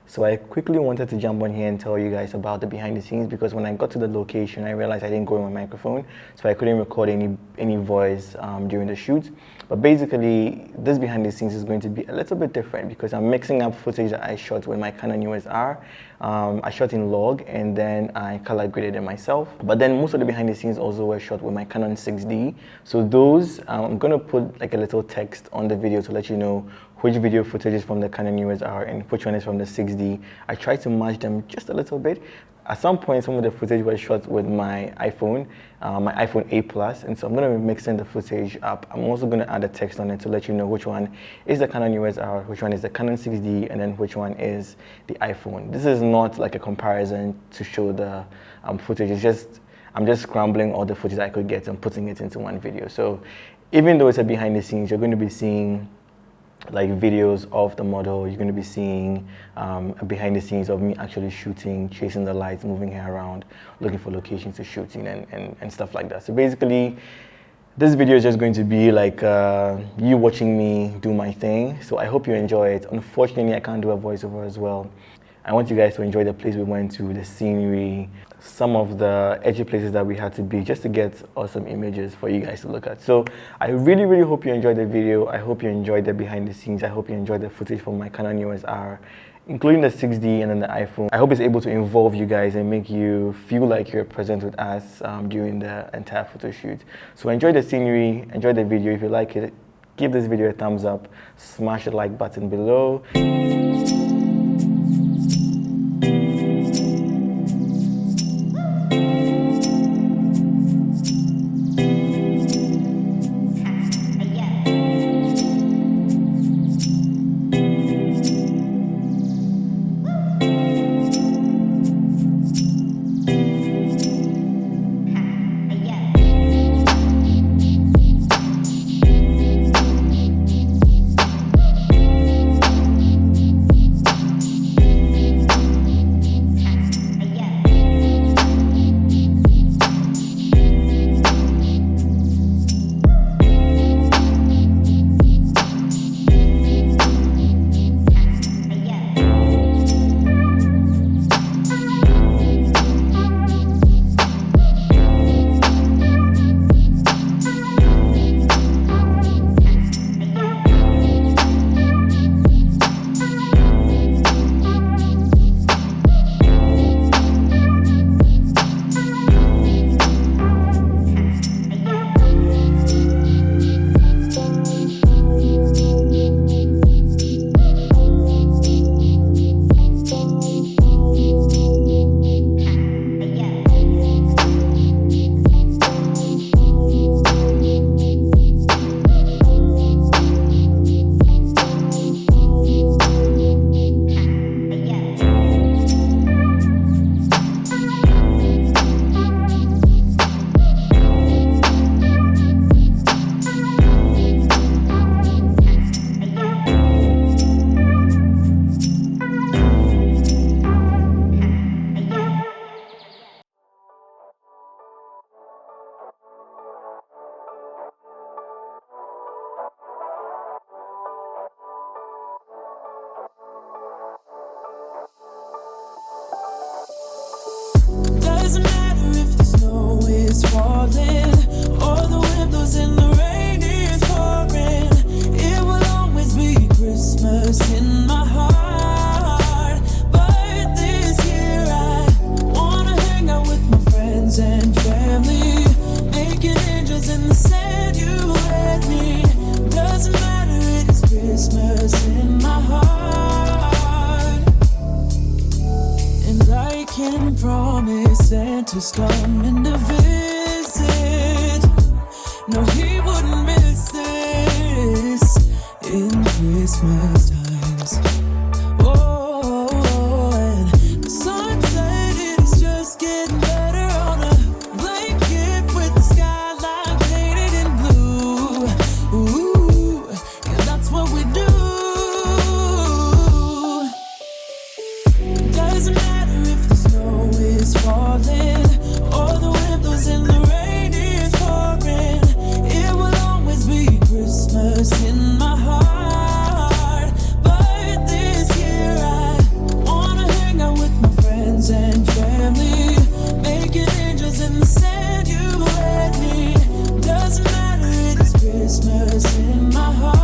So I quickly wanted to jump on here and tell you guys about the behind the scenes, because when I got to the location, I realized I didn't go in my microphone, so I couldn't record any voice during the shoot. But basically, this behind the scenes is going to be a little bit different because I'm mixing up footage that I shot with my Canon EOS R. I shot in log and then I color graded it myself. But then most of the behind the scenes also were shot with my Canon 6D. So those, I'm gonna put like a little text on the video to let you know which video footage is from the Canon EOS R and which one is from the 6D. I tried to match them just a little bit. At some point, some of the footage was shot with my iPhone 8 Plus, and so I'm going to be mixing the footage up. I'm also going to add a text on it to let you know which one is the Canon EOS R, which one is the Canon 6D, and then which one is the iPhone. This is not like a comparison to show the footage. It's just, I'm just scrambling all the footage I could get and putting it into one video. So even though it's a behind the scenes, you're going to be seeing like videos of the model. You're going to be seeing behind the scenes of me actually shooting, chasing the lights, moving her around, looking for locations to shoot in and stuff like that. So basically, this video is just going to be like you watching me do my thing. So I hope you enjoy it. Unfortunately, I can't do a voiceover as well. I want you guys to enjoy the place we went to, the scenery, some of the edgy places that we had to be, just to get awesome images for you guys to look at. So I really, really hope you enjoyed the video. I hope you enjoyed the behind the scenes. I hope you enjoyed the footage from my Canon EOS R, including the 6D and then the iPhone. I hope it's able to involve you guys and make you feel like you're present with us during the entire photo shoot. So enjoy the scenery, enjoy the video. If you like it, give this video a thumbs up, smash the like button below. Doesn't matter if the snow is falling or the wind blows and the rain is pouring. It will always be Christmas in my heart. But can promise Santa's coming to visit. No, he wouldn't miss this in Christmas times. Oh, and the sun said it's just getting better on a blanket with the skyline painted in blue. Ooh, yeah, that's what we do. Doesn't matter if the snow is falling or the wind blows and the rain is pouring. It will always be Christmas in my heart. But this year I wanna hang out with my friends and family, making angels in the sand you let me. Doesn't matter, it's Christmas in my heart.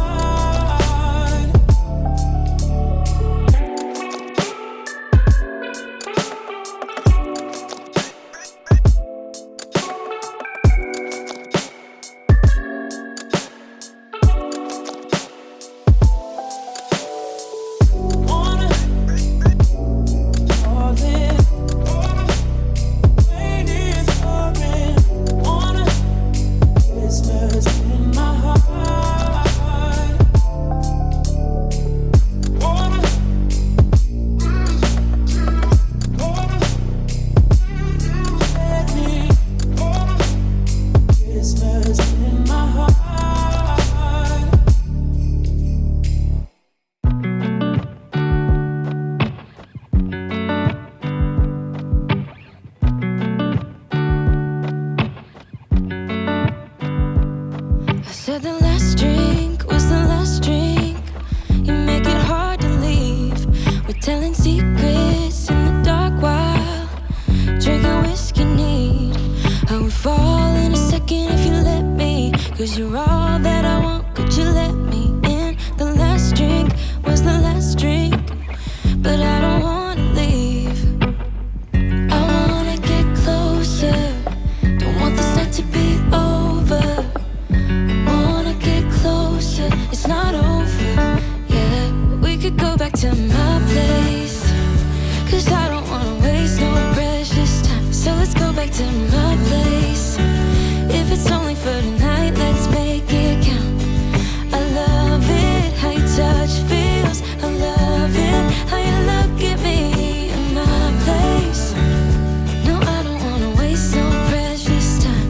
Said the last drink was the last drink. You make it hard to leave. We're telling secrets in the dark while drinking whiskey neat. I would fall in a second if you let me, 'cause you're all that I want. Could you let me in? The last drink was the last drink, but I don't wanna leave. I wanna get closer. Don't want this night to be over. It's not over, yeah. We could go back to my place, 'cause I don't wanna waste no precious time. So let's go back to my place. If it's only for tonight, let's make it count. I love it, how your touch feels. I love it, how you look at me in my place. No, I don't wanna waste no precious time.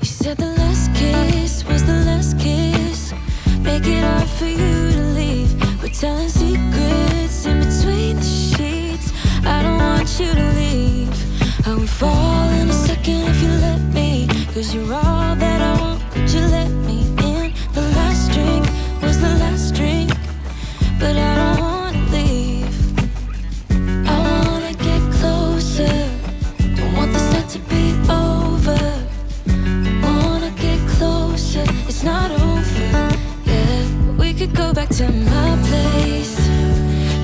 Said the last kiss was the last kiss. Make it hard for you to leave. We're telling secrets in between the sheets. I don't want you to leave. I would fall in a second if you let me, 'cause you're all that I want. Could you let me in? The last drink was the last drink, but I don't wanna leave. I wanna get closer. Don't want this night to be over. It's not over, yeah. We could go back to my place,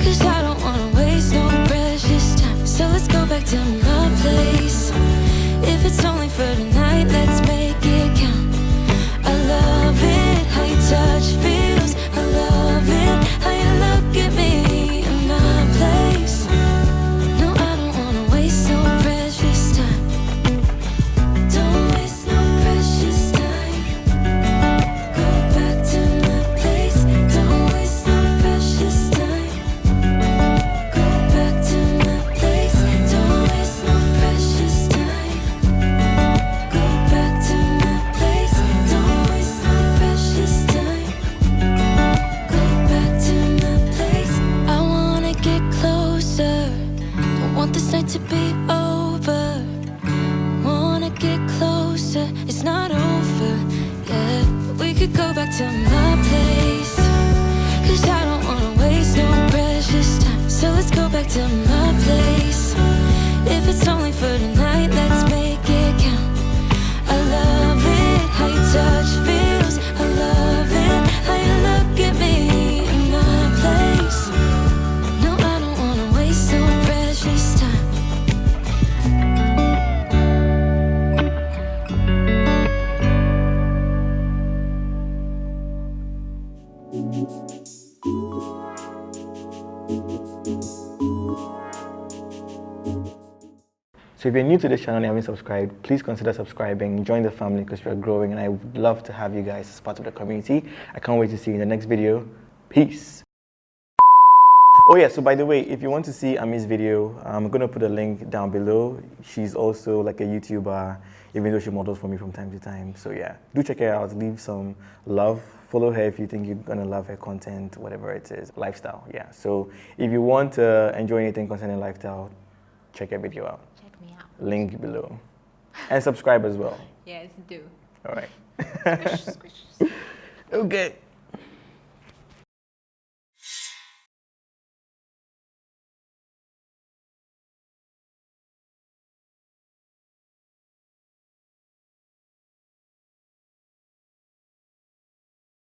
'cause I don't wanna waste no precious time. So let's go back to my place. If it's only for tonight, let's make it count. I love it, how your touch feels. I love it, how you look at me in my place. No, I don't wanna waste no precious time. Don't waste no precious time. Go back to my place. Don't waste no precious time. Go back to my place. Don't waste no precious time. Go back to my place. Don't waste no precious time. Go back to my place. I wanna get closer. Don't want this night to be over. Wanna get closer. It's not over, yeah. We could go back to my place, 'cause I don't wanna waste no precious time. So let's go back to my place. If it's only for tonight, let's make it count. I love it, how your touch feels. I love it, how you look at me in my place. No, I don't wanna waste no precious time. So if you're new to this channel and you haven't subscribed, please consider subscribing, join the family because we're growing and I would love to have you guys as part of the community. I can't wait to see you in the next video. Peace. Oh yeah, so by the way, if you want to see Ami's video, I'm going to put a link down below. She's also like a YouTuber, even though she models for me from time to time. So yeah, do check her out, leave some love. Follow her if you think you're going to love her content, whatever it is. Lifestyle, yeah. So if you want to enjoy anything concerning lifestyle, check her video out. Check me out. Link below. And subscribe as well. Yes, do. All right. Squish, squish. Okay.